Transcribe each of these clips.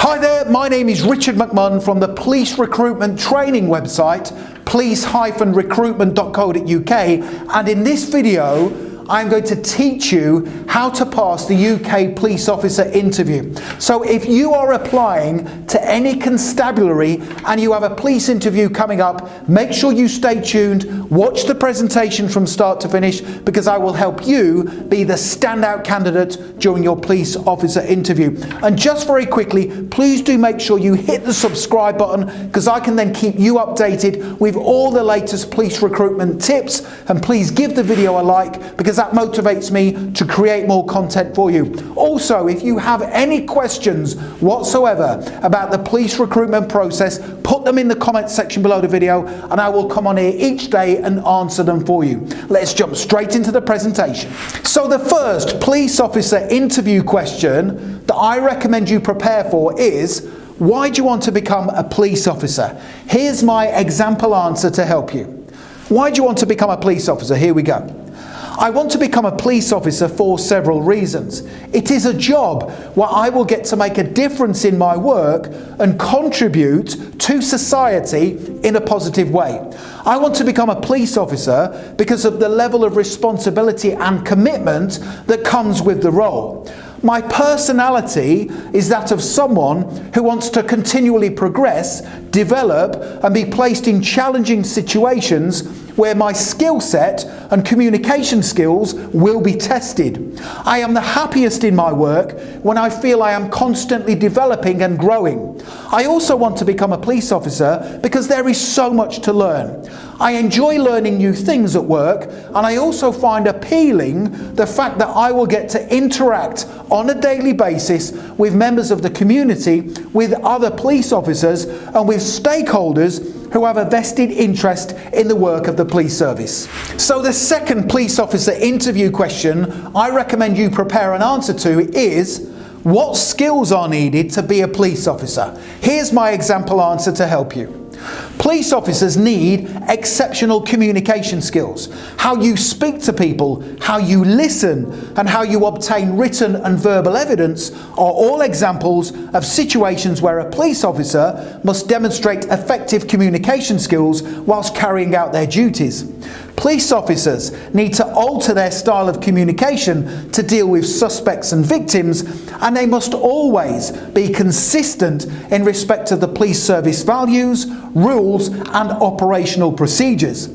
Hi there, my name is Richard McMunn from the police recruitment training website, police-recruitment.co.uk, and in this video I'm going to teach you how to pass the UK police officer interview. So if you are applying to any constabulary and you have a police interview coming up, make sure you stay tuned, watch the presentation from start to finish, because I will help you be the standout candidate during your police officer interview. And just very quickly, please do make sure you hit the subscribe button, because I can then keep you updated with all the latest police recruitment tips, and please give the video a like, because that motivates me to create more content for you. Also, if you have any questions whatsoever about the police recruitment process, put them in the comments section below the video and I will come on here each day and answer them for you. Let's jump straight into the presentation. So the first police officer interview question that I recommend you prepare for is, why do you want to become a police officer? Here's my example answer to help you. Why do you want to become a police officer? Here we go. I want to become a police officer for several reasons. It is a job where I will get to make a difference in my work and contribute to society in a positive way. I want to become a police officer because of the level of responsibility and commitment that comes with the role. My personality is that of someone who wants to continually progress, develop, and be placed in challenging situations where my skill set and communication skills will be tested. I am the happiest in my work when I feel I am constantly developing and growing. I also want to become a police officer because there is so much to learn. I enjoy learning new things at work, and I also find appealing the fact that I will get to interact on a daily basis with members of the community, with other police officers, and with stakeholders who have a vested interest in the work of the police service. So the second police officer interview question I recommend you prepare an answer to is, what skills are needed to be a police officer? Here's my example answer to help you. Police officers need exceptional communication skills. How you speak to people, how you listen, and how you obtain written and verbal evidence are all examples of situations where a police officer must demonstrate effective communication skills whilst carrying out their duties. Police officers need to alter their style of communication to deal with suspects and victims, and they must always be consistent in respect of the police service values, rules, and operational procedures.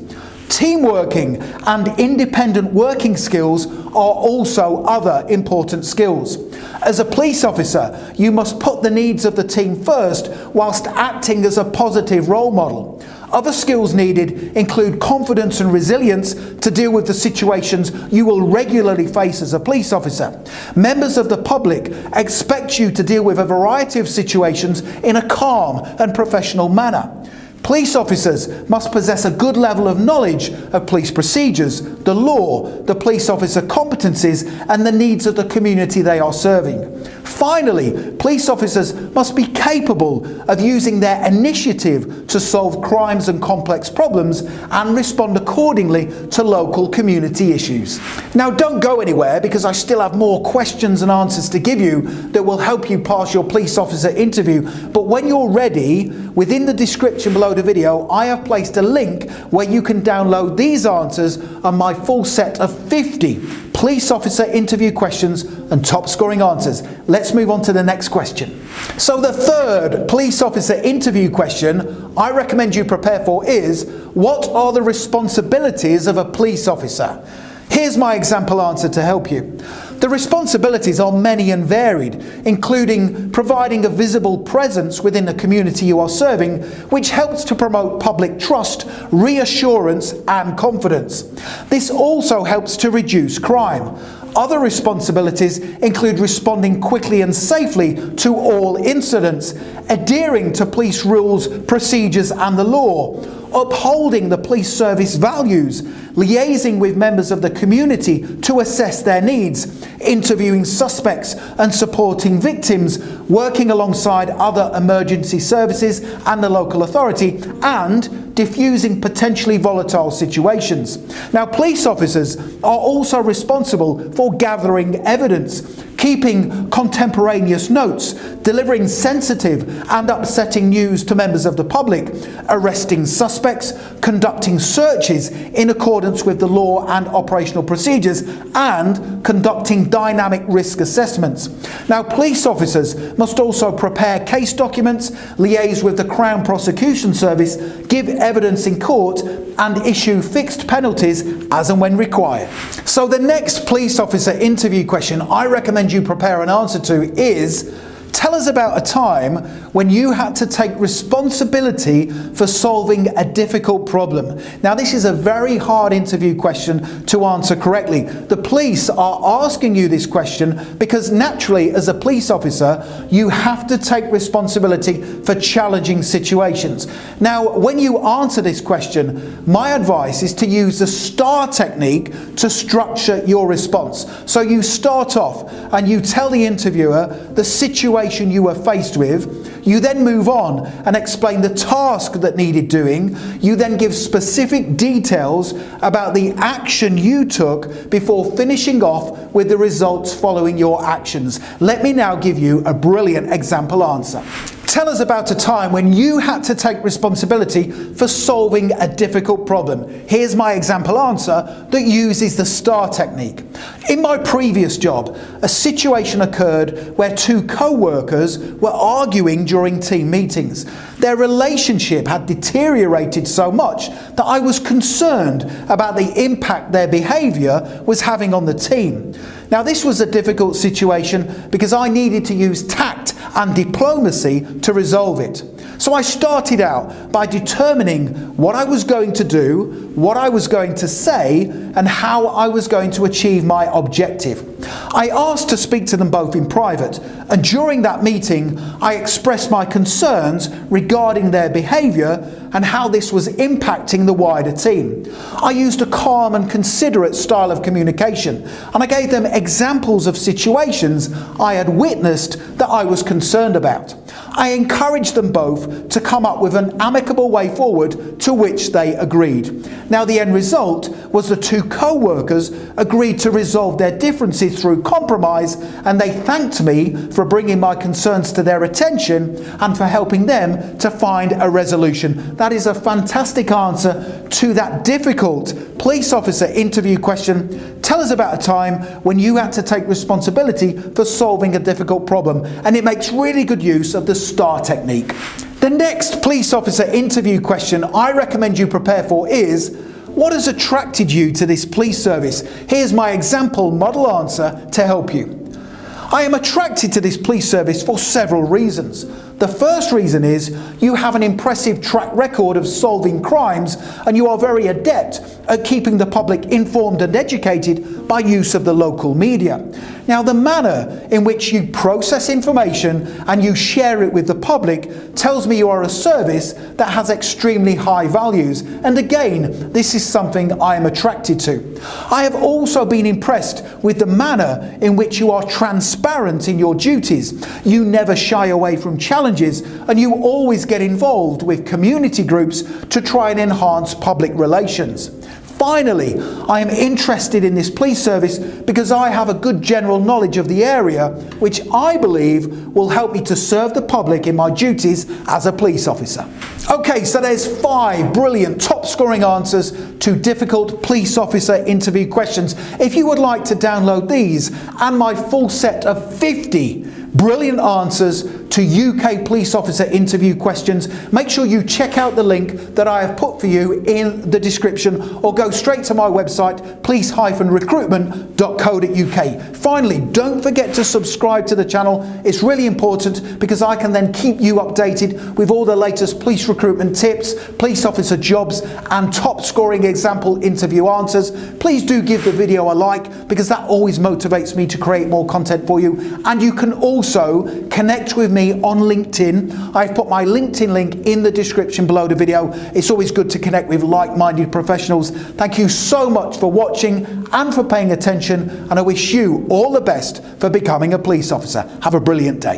Teamworking and independent working skills are also other important skills. As a police officer, you must put the needs of the team first whilst acting as a positive role model. Other skills needed include confidence and resilience to deal with the situations you will regularly face as a police officer. Members of the public expect you to deal with a variety of situations in a calm and professional manner. Police officers must possess a good level of knowledge of police procedures, the law, the police officer competencies, and the needs of the community they are serving. Finally, police officers must be capable of using their initiative to solve crimes and complex problems and respond accordingly to local community issues. Now, don't go anywhere, because I still have more questions and answers to give you that will help you pass your police officer interview. But when you're ready, within the description below the video, I have placed a link where you can download these answers and my full set of 50 police officer interview questions and top scoring answers. Let's move on to the next question. So the third police officer interview question I recommend you prepare for is, what are the responsibilities of a police officer? Here's my example answer to help you. The responsibilities are many and varied, including providing a visible presence within the community you are serving, which helps to promote public trust, reassurance, and confidence. This also helps to reduce crime. Other responsibilities include responding quickly and safely to all incidents, adhering to police rules, procedures, and the law, upholding the police service values, liaising with members of the community to assess their needs, interviewing suspects and supporting victims, working alongside other emergency services and the local authority, and diffusing potentially volatile situations. Now, police officers are also responsible for gathering evidence, keeping contemporaneous notes, delivering sensitive and upsetting news to members of the public, arresting suspects, conducting searches in accordance with the law and operational procedures, and conducting dynamic risk assessments. Now, police officers must also prepare case documents, liaise with the Crown Prosecution Service, give evidence in court, and issue fixed penalties as and when required. So the next police officer interview question I recommend you prepare an answer to is, tell us about a time when you had to take responsibility for solving a difficult problem. Now, this is a very hard interview question to answer correctly. The police are asking you this question because naturally, as a police officer, you have to take responsibility for challenging situations. Now, when you answer this question, my advice is to use the STAR technique to structure your response. So you start off and you tell the interviewer the situation you were faced with. You then move on and explain the task that needed doing. You then give specific details about the action you took before finishing off with the results following your actions. Let me now give you a brilliant example answer. Tell us about a time when you had to take responsibility for solving a difficult problem. Here's my example answer that uses the STAR technique. In my previous job, a situation occurred where two co-workers were arguing during team meetings. Their relationship had deteriorated so much that I was concerned about the impact their behaviour was having on the team. Now, this was a difficult situation because I needed to use tact and diplomacy to resolve it. So I started out by determining what I was going to do, what I was going to say, and how I was going to achieve my objective. I asked to speak to them both in private, and during that meeting I expressed my concerns regarding their behaviour and how this was impacting the wider team. I used a calm and considerate style of communication, and I gave them examples of situations I had witnessed that I was concerned about. I encouraged them both to come up with an amicable way forward, to which they agreed. Now, the end result was the two co-workers agreed to resolve their differences through compromise, and they thanked me for bringing my concerns to their attention and for helping them to find a resolution. That is a fantastic answer to that difficult police officer interview question. Tell us about a time when you had to take responsibility for solving a difficult problem, and it makes really good use of the STAR technique. The next police officer interview question I recommend you prepare for is, what has attracted you to this police service? Here's my example model answer to help you. I am attracted to this police service for several reasons. The first reason is you have an impressive track record of solving crimes, and you are very adept at keeping the public informed and educated by use of the local media. Now, the manner in which you process information and you share it with the public tells me you are a service that has extremely high values, and again, this is something I am attracted to. I have also been impressed with the manner in which you are transparent in your duties. You never shy away from challenges, and you always get involved with community groups to try and enhance public relations. Finally, I am interested in this police service because I have a good general knowledge of the area, which I believe will help me to serve the public in my duties as a police officer. Okay, so there's 5 brilliant top scoring answers to difficult police officer interview questions. If you would like to download these and my full set of 50 brilliant answers to UK police officer interview questions, make sure you check out the link that I have put for you in the description, or go straight to my website, police-recruitment.co.uk. Finally, don't forget to subscribe to the channel. It's really important because I can then keep you updated with all the latest police recruitment tips, police officer jobs, and top scoring example interview answers. Please do give the video a like because that always motivates me to create more content for you, and you can also connect with me on LinkedIn. I've put my LinkedIn link in the description below the video. It's always good to connect with like-minded professionals. Thank you so much for watching and for paying attention, and I wish you all the best for becoming a police officer. Have a brilliant day.